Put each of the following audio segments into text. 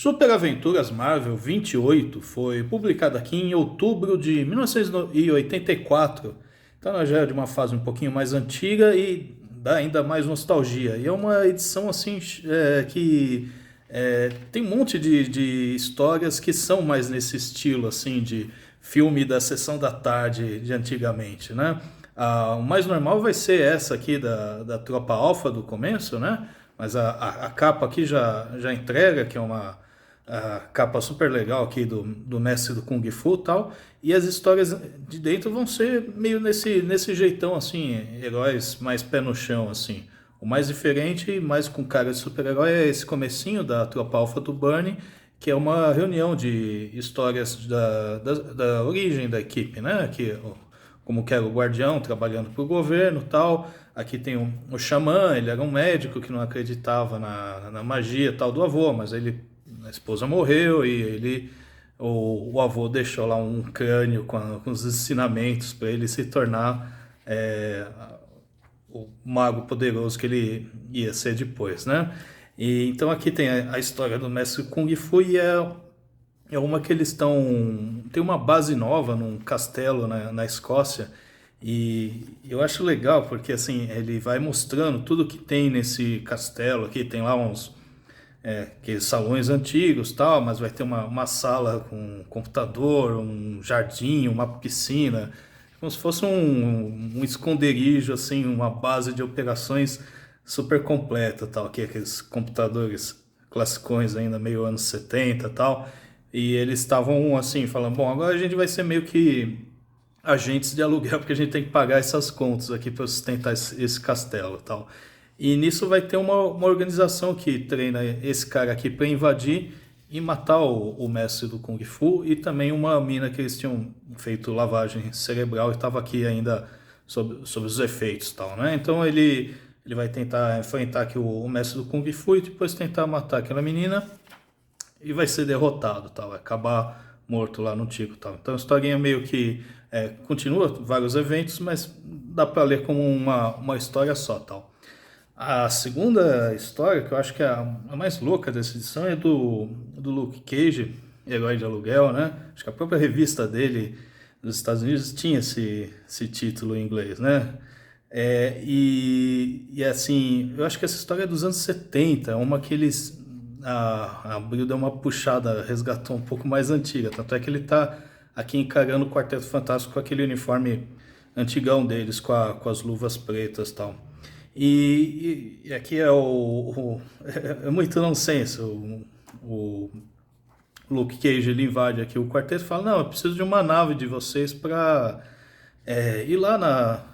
Super Aventuras Marvel 28 foi publicado aqui em outubro de 1984. Então ela já é de uma fase um pouquinho mais antiga e dá ainda mais nostalgia. E é uma edição assim que tem um monte de histórias que são mais nesse estilo assim de filme da sessão da tarde de antigamente, né? O mais normal vai ser essa aqui da Tropa Alpha do começo, né? Mas a capa aqui já entrega, que é uma capa super legal aqui do mestre do Kung Fu e tal. E as histórias de dentro vão ser meio nesse jeitão, assim, heróis mais pé no chão, assim. O mais diferente, mais com cara de super-herói, é esse comecinho da Tropa Alpha do Burnie, que é uma reunião de histórias da origem da equipe, né? Que, como que era o Guardião trabalhando para o governo e tal. Aqui tem o Xamã, ele era um médico que não acreditava na magia tal do avô, mas a esposa morreu e o avô deixou lá um crânio com os ensinamentos para ele se tornar o mago poderoso que ele ia ser depois, né? E então aqui tem a história do mestre Kung Fu e é uma que eles estão. Tem uma base nova num castelo na Escócia. E eu acho legal porque assim ele vai mostrando tudo que tem nesse castelo aqui. Tem lá que salões antigos tal, mas vai ter uma sala com um computador, um jardim, uma piscina, como se fosse um esconderijo, assim, uma base de operações super completa tal, que é aqueles computadores classicões ainda meio anos 70 tal, e eles estavam assim, falando, bom, agora a gente vai ser meio que agentes de aluguel, porque a gente tem que pagar essas contas aqui para sustentar esse castelo e tal. E nisso vai ter uma organização que treina esse cara aqui para invadir e matar o mestre do Kung Fu e também uma mina que eles tinham feito lavagem cerebral e estava aqui ainda sob os efeitos e tal, né? Então ele vai tentar enfrentar aqui o mestre do Kung Fu e depois tentar matar aquela menina e vai ser derrotado, tal, vai acabar morto lá no Tico, tal. Então a historinha meio que continua vários eventos, mas dá para ler como uma história só, tal. A segunda história, que eu acho que é a mais louca dessa edição, é do Luke Cage, Herói de Aluguel, né? Acho que a própria revista dele dos Estados Unidos tinha esse título em inglês, né? E assim, eu acho que essa história é dos anos 70, uma que eles. A Abril deu uma puxada, resgatou um pouco mais antiga. Tanto é que ele tá aqui encarando o Quarteto Fantástico com aquele uniforme antigão deles, com as luvas pretas e tal. E aqui é muito nonsense. O Luke Cage ele invade aqui o quarteto e fala: Não, eu preciso de uma nave de vocês para ir lá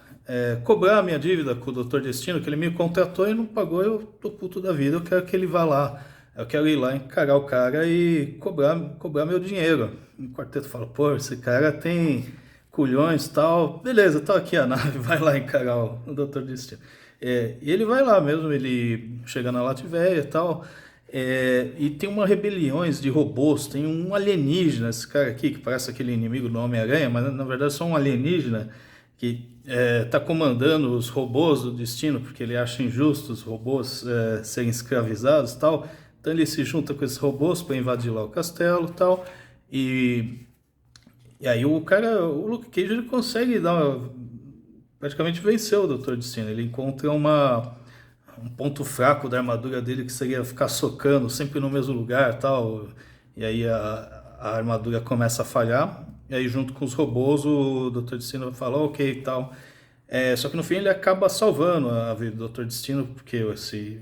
cobrar a minha dívida com o Doutor Destino, que ele me contratou e não pagou. Eu tô puto da vida, eu quero que ele vá lá. Eu quero ir lá encarar o cara e cobrar meu dinheiro. E o quarteto fala: Pô, esse cara tem culhões e tal. Beleza, tá aqui a nave, vai lá encarar o Doutor Destino. E ele vai lá mesmo, ele chega na Latvéia e tal. E tem uma rebeliões de robôs, tem um alienígena, esse cara aqui, que parece aquele inimigo do Homem-Aranha, mas na verdade é só um alienígena que está comandando os robôs do destino, porque ele acha injusto os robôs serem escravizados e tal. Então ele se junta com esses robôs para invadir lá o castelo e tal. E, e aí o Luke Cage, ele consegue praticamente vencer o Doutor Destino. Ele encontra um ponto fraco da armadura dele que seria ficar socando sempre no mesmo lugar tal. E aí a armadura começa a falhar. E aí junto com os robôs o Dr. Destino fala ok e tal. Só que no fim ele acaba salvando a vida do Dr. Destino, porque esse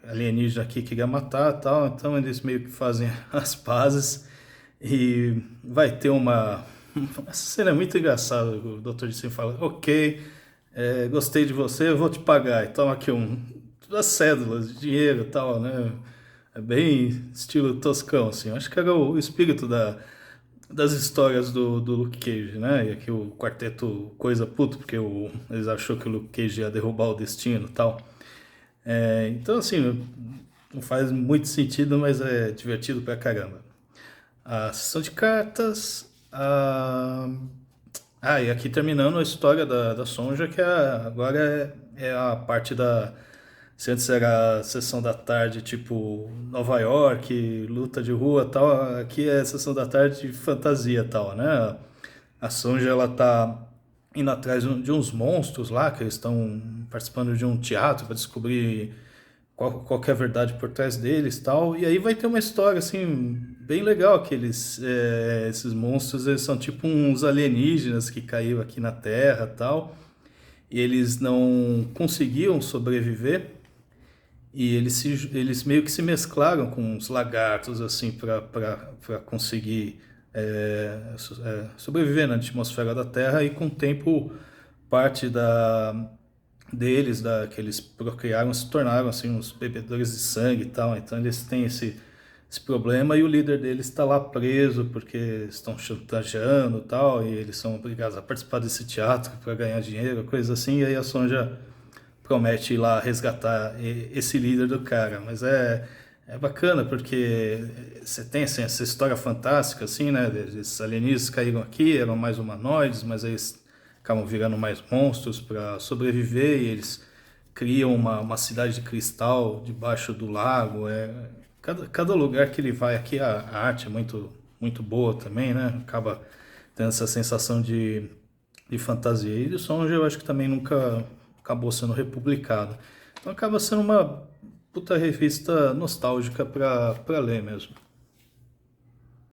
alienígena aqui queria matar e tal. Então eles meio que fazem as pazes. E vai ter essa cena é muito engraçada. O Dr. Destino fala ok, gostei de você, eu vou te pagar. E toma aqui todas as cédulas, dinheiro e tal, né? É bem estilo toscão, assim. Eu acho que era o espírito das histórias do Luke Cage, né? E aqui o quarteto coisa puto, porque eles achou que o Luke Cage ia derrubar o destino e tal. Então, assim, não faz muito sentido, mas é divertido pra caramba. A sessão de cartas. E aqui terminando a história da Sonja, que agora é a parte Se antes era sessão da tarde, tipo Nova York, luta de rua e tal, aqui é sessão da tarde de fantasia e tal, né? A Sonja, ela tá indo atrás de uns monstros lá, que eles estão participando de um teatro para descobrir qual que é a verdade por trás deles e tal. E aí vai ter uma história, assim, bem legal, que esses monstros, eles são tipo uns alienígenas que caíram aqui na Terra e tal. E eles não conseguiam sobreviver e eles meio que se mesclaram com os lagartos, assim, para conseguir sobreviver na atmosfera da Terra. E com o tempo, parte que eles procriaram, se tornaram, assim, uns bebedores de sangue e tal. Então eles têm esse problema e o líder deles está lá preso porque estão chantageando e tal, e eles são obrigados a participar desse teatro para ganhar dinheiro, coisa assim. E aí a Sonja promete ir lá resgatar esse líder do cara. Mas é bacana porque você tem assim, essa história fantástica, assim, né? Esses alienígenas caíram aqui, eram mais humanoides, mas eles acabam virando mais monstros para sobreviver e eles criam uma cidade de cristal debaixo do lago. Cada lugar que ele vai aqui, a arte é muito boa também, né? Acaba tendo essa sensação de fantasia. E o Sonja eu acho que também nunca acabou sendo republicado. Então acaba sendo uma puta revista nostálgica para ler mesmo.